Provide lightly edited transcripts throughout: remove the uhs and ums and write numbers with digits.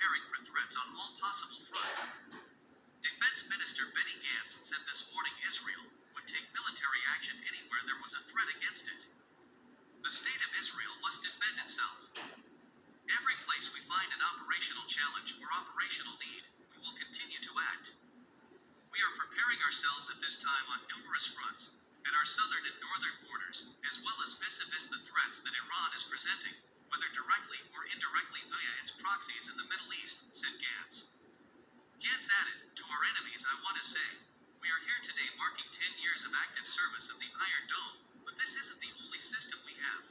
preparing for threats on all possible fronts. Defense Minister Benny Gantz said this morning Israel would take military action anywhere there was a threat against it. The state of Israel must defend itself. Every place we find an operational challenge or operational need, we will continue to act. We are preparing ourselves at this time on numerous fronts, at our southern and northern borders, as well as vis-a-vis the threats that Iran is presenting, whether directly or indirectly via its proxies in the Middle East, said Gantz. Gantz added, to our enemies I want to say, we are here today marking 10 years of active service of the Iron Dome, but this isn't the only system we have.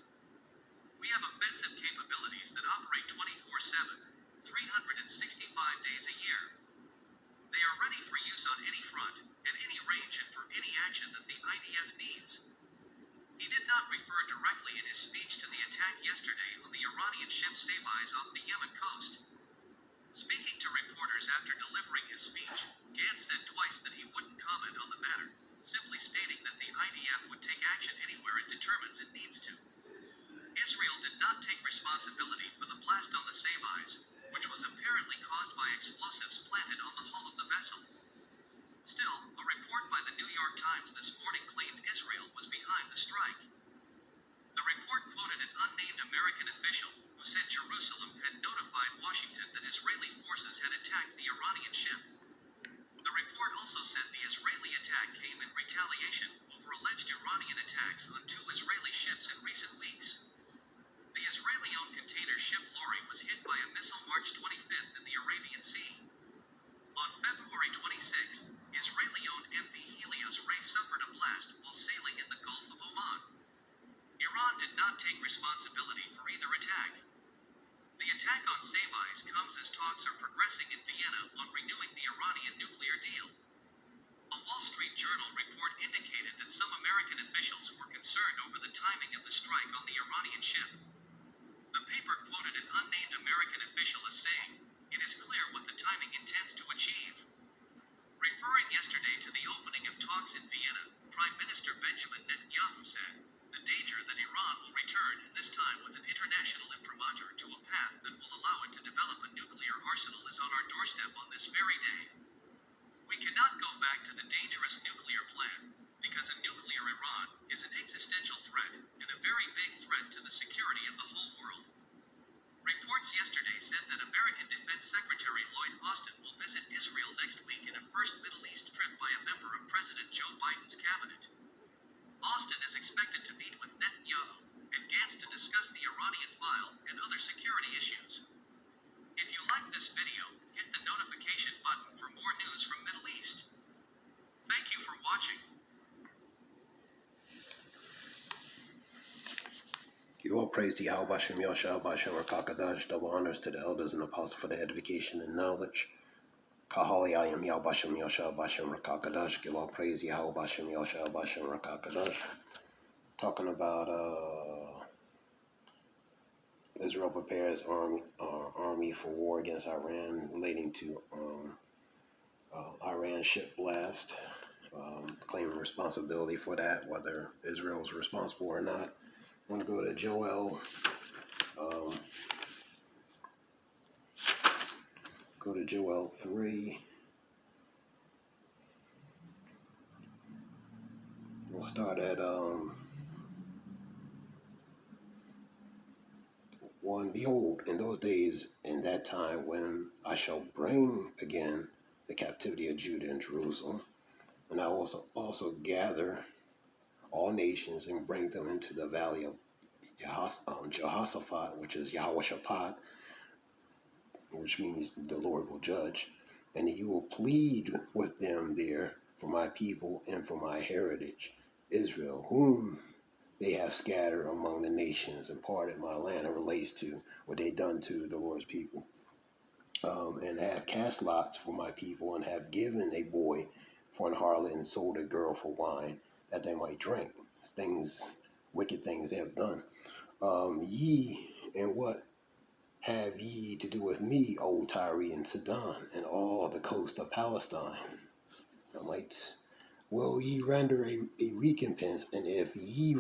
We have offensive capabilities that operate 24/7, 365 days a year. They are ready for use on any front, at any range and for any action that the IDF needs. He did not refer directly in his speech to the attack yesterday on the Iranian ship Sabais off the Yemen coast. Speaking to reporters after delivering his speech, Gantz said twice that he wouldn't comment on the matter, simply stating that the IDF would take action anywhere it determines it needs to. Israel did not take responsibility for the blast on the Sabais, which was apparently caused by explosives planted on the hull of the vessel. Still, a report by the New York Times this morning claimed Israel was behind the strike. The report quoted an unnamed American official who said Jerusalem had notified Washington that Israeli forces had attacked the Iranian ship. The report also said the Israeli attack came in retaliation over alleged Iranian attacks on 2 Israeli ships in recent weeks. The Israeli-owned container ship Lori was hit by a missile March 25th in the Arabian Sea. On February 26th, Israeli-owned MV Helios Ray suffered a blast while sailing in the Gulf of Oman. Iran did not take responsibility for either attack. The attack on Sabais comes as talks are progressing in Vienna on renewing the Iranian nuclear deal. A Wall Street Journal report indicated that some American officials were concerned over the timing of the strike on the Iranian ship. The paper quoted an unnamed American official as saying, "It is clear what the timing intends to achieve." Referring yesterday to the opening of talks in Vienna, Prime Minister Benjamin Netanyahu said, "The danger that Iran will return, this time with an international imprimatur, to a path that will allow it to develop a nuclear arsenal is on our doorstep on this very day. We cannot go back to the dangerous nuclear plan, because a nuclear Iran is an existential threat and a very big threat to the security of the whole world." Reports yesterday said that American Defense Secretary Lloyd Austin will visit Israel next week in a first Middle East trip by a member of President Joe Biden's cabinet. Austin is expected to meet with Netanyahu and Gantz to discuss the Iranian file and other security issues. If you like this video, hit the notification button for more news from Middle East. Thank you for watching. You all praise to Yahweh Bashem Yoshua Bashem Rakakadash, double honors to the elders and apostles for the edification and knowledge. Kahali I am Yahweh Bashem Yoshua Bashem Rakakadash. Give all praise Yahweh Bashem Yoshua Bashem Rakakadash. Talking about Israel prepares army for war against Iran, relating to Iran ship blast, claiming responsibility for that, whether Israel is responsible or not. I'm going to go to Joel. Go to Joel 3. We'll start at 1. Behold, in those days, in that time, when I shall bring again the captivity of Judah and Jerusalem, and I will also gather all nations and bring them into the valley of Jehoshaphat, which is Yahweh, which means the Lord will judge, and you will plead with them there for my people and for my heritage, Israel, whom they have scattered among the nations and parted my land. It relates to what they done to the Lord's people. And have cast lots for my people, and have given a boy for an harlot, and sold a girl for wine, that they might drink. Things, wicked things they have done. Ye, and what have ye to do with me, O Tyre and Sidon, and all the coast of Palestine? Mites, will ye render a recompense? And if ye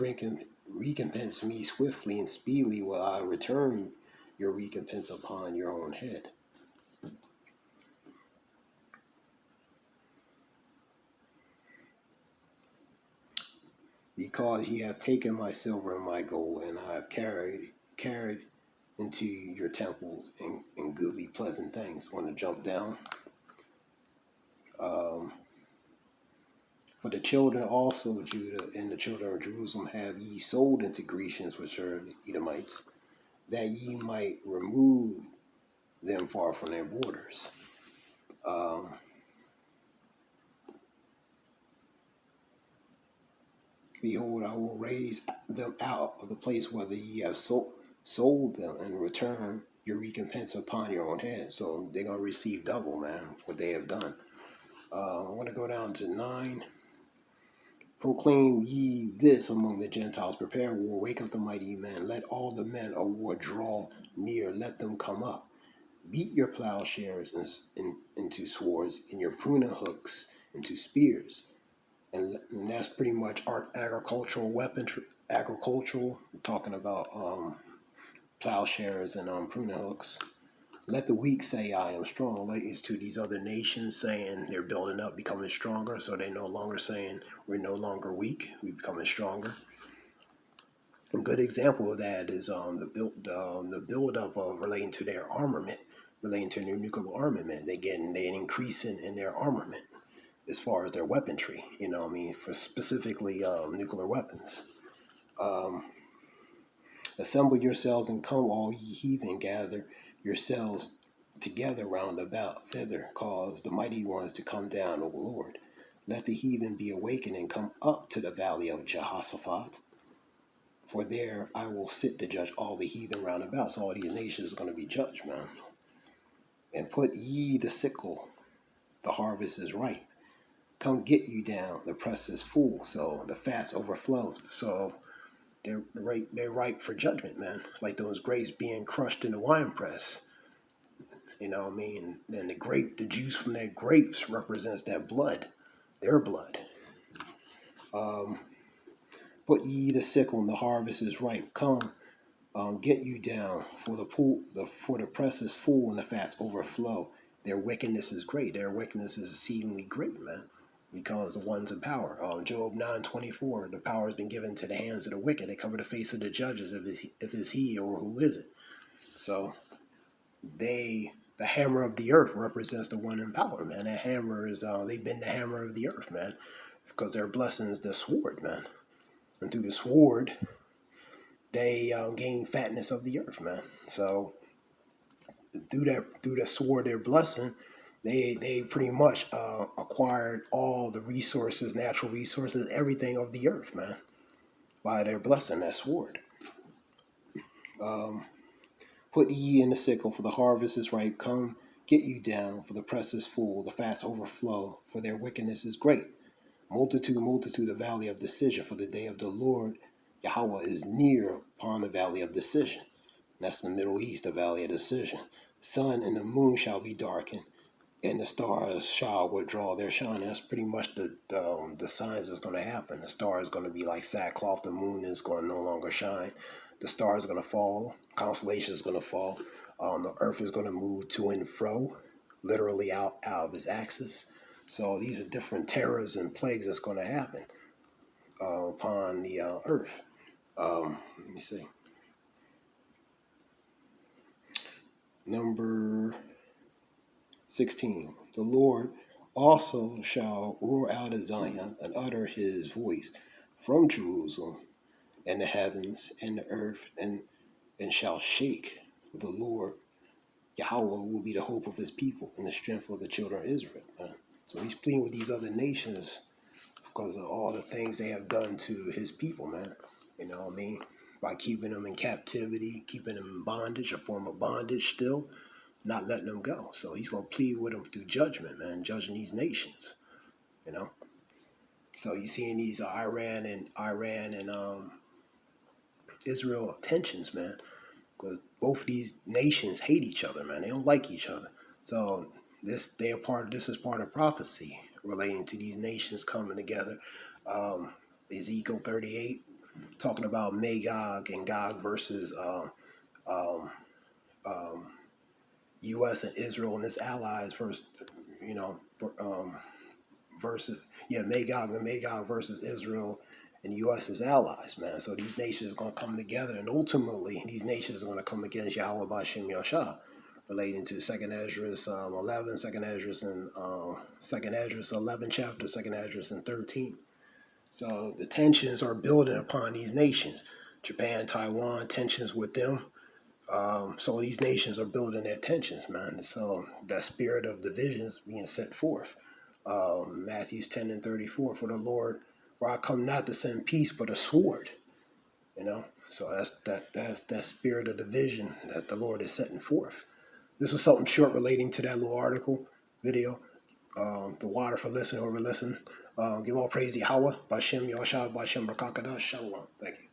recompense me swiftly and speedily, will I return your recompense upon your own head. Because ye have taken my silver and my gold, and I have carried into your temples and goodly pleasant things. I want to jump down. For the children also of Judah and the children of Jerusalem have ye sold into Grecians, which are the Edomites, that ye might remove them far from their borders. Behold, I will raise them out of the place whether ye have sold them, and return your recompense upon your own head. So they're going to receive double, man, what they have done. I want to go down to 9. Proclaim ye this among the Gentiles, prepare war, wake up the mighty men, let all the men of war draw near, let them come up. Beat your plowshares into swords, and your pruning hooks into spears. And that's pretty much agricultural weaponry. Agricultural, we're talking about plowshares and pruning hooks. Let the weak say, I am strong. Like it's to these other nations saying they're building up, becoming stronger. So they no longer saying we're no longer weak, we're becoming stronger. A good example of that is the build up of relating to their armament, relating to their nuclear armament. They're increasing in their armament as far as their weaponry. You know what I mean? For specifically nuclear weapons. Assemble yourselves and come, all ye heathen, gather yourselves together round about thither, cause the mighty ones to come down, O Lord. Let the heathen be awakened and come up to the valley of Jehoshaphat. For there I will sit to judge all the heathen round about. So all these nations are going to be judged, man. And put ye the sickle, the harvest is ripe. Come get you down, the press is full, so the fats overflow. So they're ripe for judgment, man. Like those grapes being crushed in the wine press. You know what I mean? And the juice from that grapes represents that blood, their blood. Put ye the sickle, and the harvest is ripe. Come, get you down, for the press is full, and the fats overflow. Their wickedness is great. Their wickedness is exceedingly great, man. Because the ones in power. Job 9:24, the power has been given to the hands of the wicked. They cover the face of the judges, if it's he or who is it. So the hammer of the earth represents the one in power, man. That hammer is, they've been the hammer of the earth, man. Because their blessing is the sword, man. And through the sword, they gain fatness of the earth, man. So through the sword, their blessing, they pretty much acquired all the resources, natural resources, everything of the earth, man, by their blessing, that sword. Put ye in the sickle, for the harvest is ripe. Come, get you down, for the press is full, the fats overflow, for their wickedness is great. Multitude, the valley of decision, for the day of the Lord Yahweh is near upon the valley of decision. And that's in the Middle East, the valley of decision. Sun and the moon shall be darkened, and the stars shall withdraw their shine. That's pretty much the signs that's going to happen. The star is going to be like sackcloth. The moon is going to no longer shine. The stars are going to fall. Constellation is going to fall. The earth is going to move to and fro, literally out of its axis. So these are different terrors and plagues that's going to happen upon the earth. Let me see. Number 16. The Lord also shall roar out of Zion and utter his voice from Jerusalem, and the heavens and the earth and shall shake. The Lord Yahweh will be the hope of his people and the strength of the children of Israel. Man. So he's pleading with these other nations because of all the things they have done to his people, man. You know what I mean? By keeping them in captivity, keeping them in bondage, a form of bondage still, not letting them go. So he's going to plead with them through judgment, man, judging these nations, you know? So you see in these Iran and Israel tensions, man, because both these nations hate each other, man. They don't like each other. So this is part of prophecy relating to these nations coming together. Ezekiel 38 talking about Magog and Gog versus U.S. and Israel and its allies versus Magog and Magog versus Israel and the U.S. is allies, man. So these nations are going to come together, and ultimately these nations are going to come against Yahweh Ba'Shem Yashah, relating to 2nd Esdras 11, 2nd Esdras and 2nd Esdras 11 chapter, 2nd Esdras and 13. So the tensions are building upon these nations. Japan, Taiwan, tensions with them. So these nations are building their tensions, man. So that spirit of division is being set forth. Matthew 10 and 34, for the Lord, for I come not to send peace, but a sword. You know, so that's that spirit of division that the Lord is setting forth. This was something short relating to that little article, video. The water for listening, over listen. Give all praise to Yahweh, Ba'Shem Yahshua, Ba'Shem Rakakadash, Shalom. Thank you.